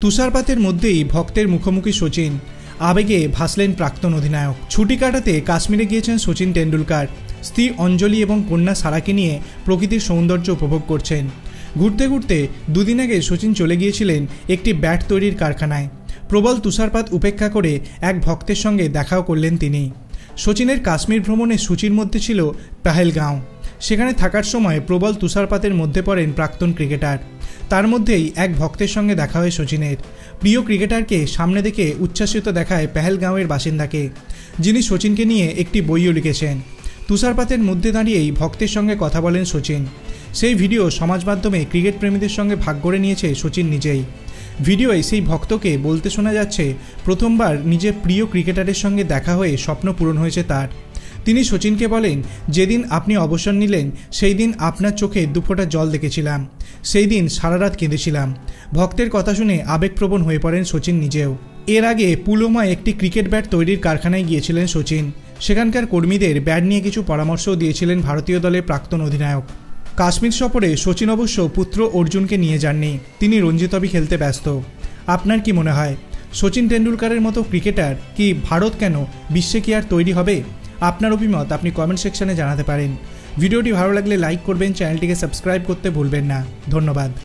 তুষারপাতের মধ্যেই ভক্তের মুখোমুখি সচিন। আবেগে ভাসলেন প্রাক্তন অধিনায়ক। ছুটি কাটাতে কাশ্মীরে গিয়েছেন সচিন টেন্ডুলকার। স্ত্রী অঞ্জলি এবং কন্যা সারাকে নিয়ে প্রকৃতির সৌন্দর্য উপভোগ করছেন। ঘুরতে ঘুরতে দুদিন আগে সচিন চলে গিয়েছিলেন একটি ব্যাট তৈরির কারখানায়। প্রবল তুষারপাত উপেক্ষা করে এক ভক্তের সঙ্গে দেখাও করলেন তিনি। সচিনের কাশ্মীর ভ্রমণের সূচির মধ্যে ছিল পেহেলগাঁও। সেখানে থাকার সময় প্রবল তুষারপাতের মধ্যে পড়েন প্রাক্তন ক্রিকেটার। তার মধ্যেই এক ভক্তের সঙ্গে দেখা হয় সচিনের। প্রিয় ক্রিকেটারকে সামনে দেখে উচ্ছ্বাসিত দেখায় পেহেলগাঁওয়ের বাসিন্দাকে, যিনি সচিনকে নিয়ে একটি বইও লিখেছেন। তুষারপাতের মধ্যে দাঁড়িয়েই ভক্তের সঙ্গে কথা বলেন সচিন। সেই ভিডিও সমাজ মাধ্যমে ক্রিকেট প্রেমীদের সঙ্গে ভাগ করে নিয়েছে সচিন নিজেই। ভিডিওয় সেই ভক্তকে বলতে শোনা যাচ্ছে প্রথমবার নিজের প্রিয় ক্রিকেটারের সঙ্গে দেখা হয়ে স্বপ্ন পূরণ হয়েছে তার। তিনি সচিনকে বলেন, যেদিন আপনি অবসর নিলেন সেই দিন আপনার চোখে দুফোঁটা জল দেখেছিলাম। সেই দিন সারা রাত কেঁদেছিলাম। ভক্তের কথা শুনে আবেগপ্রবণ হয়ে পড়েন সচিন নিজেও। এর আগে পুলওয়ামায় একটি ক্রিকেট ব্যাট তৈরির কারখানায় গিয়েছিলেন সচিন। সেখানকার কর্মীদের ব্যাট নিয়ে কিছু পরামর্শও দিয়েছিলেন ভারতীয় দলের প্রাক্তন অধিনায়ক। কাশ্মীর সফরে সচিন অবশ্য পুত্র অর্জুনকে নিয়ে যাননি, তিনি রঞ্জি ট্রফি খেলতে ব্যস্ত। আপনার কি মনে হয়, সচিন টেন্ডুলকারের মতো ক্রিকেটার কি ভারত কেন বিশ্বে কি আর তৈরি হবে? আপনার অভিমত আপনি কমেন্ট সেকশনে জানাতে পারেন। ভিডিওটি ভালো লাগলে লাইক করবেন, চ্যানেলটিকে সাবস্ক্রাইব করতে ভুলবেন না। ধন্যবাদ।